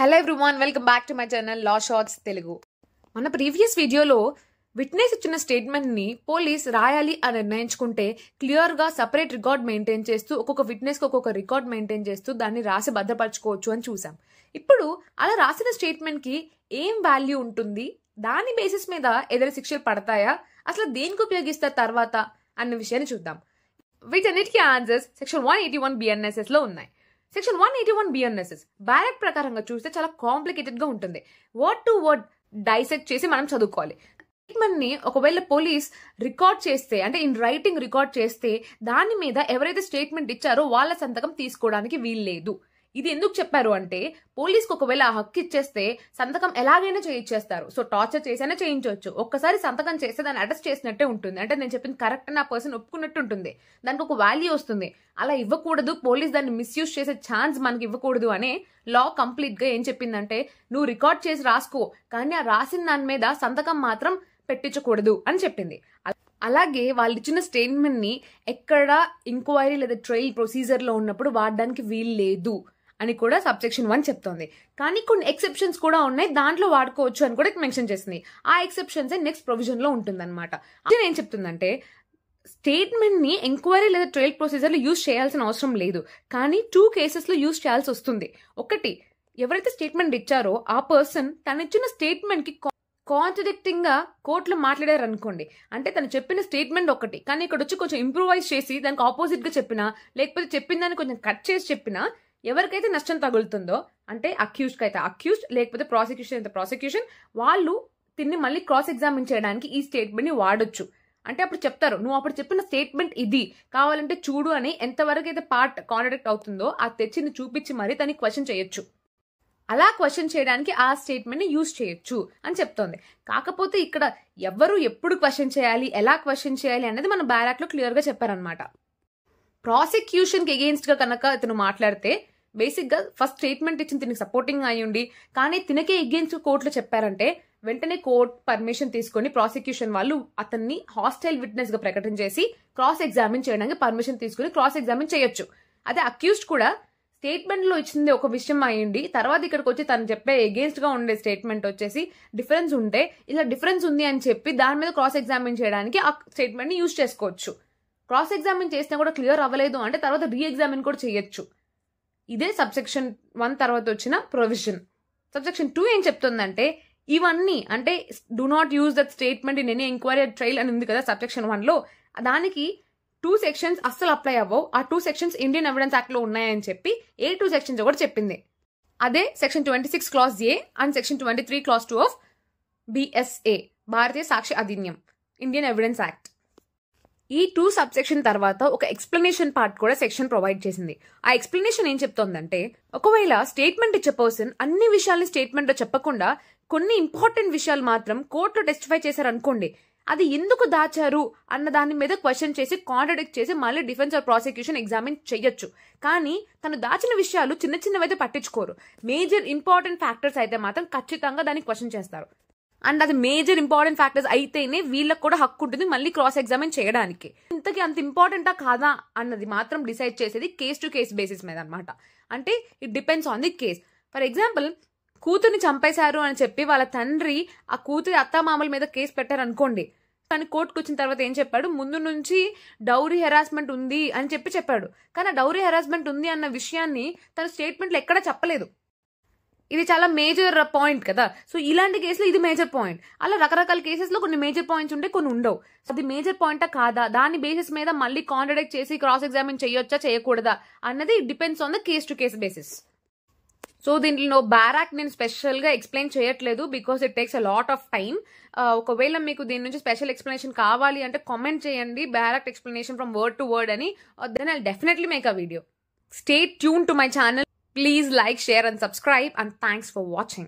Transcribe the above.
Hello everyone, welcome back to my channel law shorts Telugu. మన previous వీడియోలో witness ఇచ్చిన స్టేట్మెంట్ని police రాయాలి అని నిర్ణయించుకుంటే క్లియర్గా సపరేట్ రికార్డ్ మెయింటైన్ చేస్తూ ఒక్కొక్క విట్నెస్కి ఒక్కొక్క రికార్డ్ మెయింటైన్ చేస్తూ దాన్ని రాసి భద్రపరచుకోవచ్చు అని చూసాం. ఇప్పుడు అలా రాసిన స్టేట్మెంట్కి ఏం వాల్యూ ఉంటుంది, దాని బేసిస్ మీద ఏదైనా శిక్షలు పడతాయా, అసలు దేనికి ఉపయోగిస్తారు తర్వాత అన్న విషయాన్ని చూద్దాం. వీటన్నిటికీ ఆన్సర్స్ సెక్షన్ 181 BNSS లో ఉన్నాయి. సెక్షన్ 181 BNSS బ్యారెక్ ప్రకారంగా చూస్తే చాలా కాంప్లికేటెడ్ గా ఉంటుంది. వర్డ్ టు వర్డ్ డైసెక్ట్ చేసి మనం చదువుకోవాలి. స్టేట్మెంట్ ని ఒకవేళ పోలీస్ రికార్డ్ చేస్తే, అంటే ఇన్ రైటింగ్ రికార్డ్ చేస్తే, దాని మీద ఎవరైతే స్టేట్మెంట్ ఇచ్చారో వాళ్ళ సంతకం తీసుకోవడానికి వీల్లేదు. ఇది ఎందుకు చెప్పారు అంటే, పోలీస్కి ఒకవేళ ఆ హక్కు ఇచ్చేస్తే సంతకం ఎలాగైనా చేయించేస్తారు. సో టార్చర్ చేసైనా చేయించవచ్చు. ఒక్కసారి సంతకం చేస్తే దాన్ని అరెస్ట్ చేసినట్టే ఉంటుంది. అంటే నేను చెప్పింది కరెక్ట్ అని ఆ పర్సన్ ఒప్పుకున్నట్టు ఉంటుంది. దానికి ఒక వాల్యూ వస్తుంది. అలా ఇవ్వకూడదు, పోలీస్ దాన్ని మిస్యూజ్ చేసే ఛాన్స్ మనకి ఇవ్వకూడదు అని లా కంప్లీట్ గా ఏం చెప్పిందంటే, నువ్వు రికార్డ్ చేసి రాసుకో, కానీ ఆ రాసిన దాని మీద సంతకం మాత్రం పెట్టించకూడదు అని చెప్పింది. అలాగే వాళ్ళు ఇచ్చిన స్టేట్మెంట్ ని ఎక్కడ ఎంక్వైరీ లేదా ట్రయల్ ప్రొసీజర్ లో ఉన్నప్పుడు వాడడానికి వీలు లేదు అని కూడా సబ్సెక్షన్ 1 చెప్తోంది. కానీ కొన్ని ఎక్సెప్షన్స్ కూడా ఉన్నాయి, దాంట్లో వాడుకోవచ్చు అని కూడా మెన్షన్ చేసింది. ఆ ఎక్సెప్షన్స్ నెక్స్ట్ ప్రొవిజన్ లో ఉంటుంది అనమాట. అది ఏం చెప్తుందంటే, స్టేట్మెంట్ ని ఎంక్వైరీ లేదా ట్రయల్ ప్రొసీజర్ లో యూజ్ చేయాల్సిన అవసరం లేదు, కానీ 2 కేసెస్ లో యూజ్ చేయాల్సి వస్తుంది. ఒకటి, ఎవరైతే స్టేట్మెంట్ ఇచ్చారో ఆ పర్సన్ తను ఇచ్చిన స్టేట్మెంట్ కి కాంట్రడిక్టింగ్ గా కోర్టులో మాట్లాడారు అనుకోండి. అంటే తను చెప్పిన స్టేట్మెంట్ ఒకటి, కానీ ఇక్కడ వచ్చి కొంచెం ఇంప్రూవైజ్ చేసి దానికి ఆపోజిట్ గా చెప్పినా, లేకపోతే చెప్పిన దాన్ని కొంచెం కట్ చేసి చెప్పినా, ఎవరికైతే నష్టం తగులుతుందో, అంటే అక్యూజ్డ్ అయితే అక్యూజ్డ్, లేకపోతే ప్రాసిక్యూషన్ అయితే ప్రాసిక్యూషన్, వాళ్ళు తిన్ని మళ్ళీ క్రాస్ ఎగ్జామిన్ చేయడానికి ఈ స్టేట్మెంట్ ని వాడొచ్చు. అంటే అప్పుడు చెప్తారు, నువ్వు అప్పుడు చెప్పిన స్టేట్మెంట్ ఇది, కావాలంటే చూడు అని ఎంతవరకు అయితే పార్ట్ కాంట్రడిక్ట్ అవుతుందో ఆ తెచ్చింది చూపించి మరీ దాన్ని క్వశ్చన్ చేయొచ్చు. అలా క్వశ్చన్ చేయడానికి ఆ స్టేట్మెంట్ ని యూజ్ చేయొచ్చు అని చెప్తోంది. కాకపోతే ఇక్కడ ఎవరు ఎప్పుడు క్వశ్చన్ చేయాలి, ఎలా క్వశ్చన్ చేయాలి అనేది మన బ్యారాక్ లో క్లియర్ గా చెప్పారనమాట. ప్రాసిక్యూషన్ కి అగేన్స్ట్ గా కనుక ఇతను మాట్లాడితే, బేసిక్ గా ఫస్ట్ స్టేట్మెంట్ ఇచ్చిన తినకి సపోర్టింగ్ అయ్యుండి కానీ తినకే అగేన్స్ట్ కోర్టులో చెప్పారంటే, వెంటనే కోర్ట్ పర్మిషన్ తీసుకొని ప్రాసిక్యూషన్ వాళ్ళు అతన్ని హాస్టైల్ విట్నెస్ గా ప్రకటించేసి క్రాస్ ఎగ్జామిన్ చేయడానికి పర్మిషన్ తీసుకుని క్రాస్ ఎగ్జామిన్ చేయొచ్చు. అదే అక్యూజ్డ్ కూడా స్టేట్మెంట్ లో ఇచ్చింది ఒక విషయం అయ్యింది, తర్వాత ఇక్కడికి వచ్చి తను చెప్పే అగేన్స్ట్ గా ఉండే స్టేట్మెంట్ వచ్చేసి డిఫరెన్స్ ఉంటే, ఇలా డిఫరెన్స్ ఉంది అని చెప్పి దాని మీద క్రాస్ ఎగ్జామిన్ చేయడానికి ఆ స్టేట్మెంట్ ని యూజ్ చేసుకోవచ్చు. క్రాస్ ఎగ్జామిన్ చేసినా కూడా క్లియర్ అవ్వలేదు అంటే తర్వాత రీ ఎగ్జామిన్ కూడా చేయొచ్చు. ఇదే సబ్సెక్షన్ 1 తర్వాత వచ్చిన ప్రొవిజన్. సబ్సెక్షన్ 2 ఏం చెప్తుందంటే, ఇవన్నీ అంటే do not use that statement in any enquiry trial అని ఉంది కదా సబ్సెక్షన్ 1 లో, దానికి 2 సెక్షన్స్ అస్సలు అప్లై అవ్వవు. ఆ 2 సెక్షన్స్ ఇండియన్ ఎవిడెన్స్ యాక్ట్ లో ఉన్నాయని చెప్పి ఏ 2 సెక్షన్స్ కూడా చెప్పింది. అదే section 26 class A and section 23 class 2 of BSA, Bharatiya Sakshi Adhiniyam, Indian evidence act. ఈ 2 సబ్సెక్షన్ తర్వాత ఒక ఎక్స్ప్లెనేషన్ పార్ట్ కూడా సెక్షన్ ప్రొవైడ్ చేసింది. ఆ ఎక్స్ప్లెనేషన్ ఏం చెప్తోందంటే, ఒకవేళ స్టేట్మెంట్ ఇచ్చే పర్సన్ అన్ని విషయాల్ని స్టేట్మెంట్ లో చెప్పకుండా కొన్ని ఇంపార్టెంట్ విషయాలు మాత్రం కోర్టులో టెస్టిఫై చేశారు అనుకోండి, అది ఎందుకు దాచారు అన్న దాని మీద క్వశ్చన్ చేసి కాంట్రడిక్ట్ చేసి మళ్ళీ డిఫెన్స్ ఆర్ ప్రాసిక్యూషన్ ఎగ్జామిన్ చేయొచ్చు. కానీ తను దాచిన విషయాలు చిన్న చిన్నవైతే పట్టించుకోరు. మేజర్ ఇంపార్టెంట్ ఫ్యాక్టర్స్ అయితే మాత్రం ఖచ్చితంగా దాన్ని క్వశ్చన్ చేస్తారు. అండ్ అది మేజర్ ఇంపార్టెంట్ ఫ్యాక్టర్స్ అయితేనే వీళ్ళకి కూడా హక్కు ఉంటుంది మళ్ళీ క్రాస్ ఎగ్జామిన్ చేయడానికి. ఇంతకీ అంత ఇంపార్టెంటా కాదా అన్నది మాత్రం డిసైడ్ చేసేది కేస్ టు కేస్ బేసిస్ మీద అనమాట. అంటే it depends on the case. For example, కూతుర్ని చంపేశారు అని చెప్పి వాళ్ళ తండ్రి ఆ కూతురి అత్తామామల మీద కేసు పెట్టారు అనుకోండి, కానీ కోర్టుకు వచ్చిన తర్వాత ఏం చెప్పాడు, ముందు నుంచి డౌరీ హెరాస్మెంట్ ఉంది అని చెప్పాడు. కానీ ఆ డౌరీ హెరాస్మెంట్ ఉంది అన్న విషయాన్ని తన స్టేట్మెంట్లో ఎక్కడా చెప్పలేదు. ఇది చాలా మేజర్ పాయింట్ కదా. సో ఇలాంటి కేసులో ఇది మేజర్ పాయింట్. అలా రకరకాల కేసెస్ లో కొన్ని మేజర్ పాయింట్స్ ఉంటే కొన్ని ఉండవు. అది మేజర్ పాయింటా కాదా, దాని బేసిస్ మీద మళ్ళీ కాంట్రడిక్ట్ చేసి క్రాస్ ఎగ్జామిన్ చేయొచ్చా చేయకూడదా అన్నది depends on the case to case basis. So దీంట్లో బ్యారాక్ నేను స్పెషల్ గా ఎక్స్ప్లెయిన్ చేయట్లేదు, because it takes a lot of time. ఒకవేళ మీకు దీని నుంచి స్పెషల్ ఎక్స్ప్లెనేషన్ కావాలి అంటే కామెంట్ చేయండి, బ్యారాక్ explanation from word to word అని. Then I'll definitely make a video. Stay tuned to my channel. Please like, share and subscribe, and thanks for watching.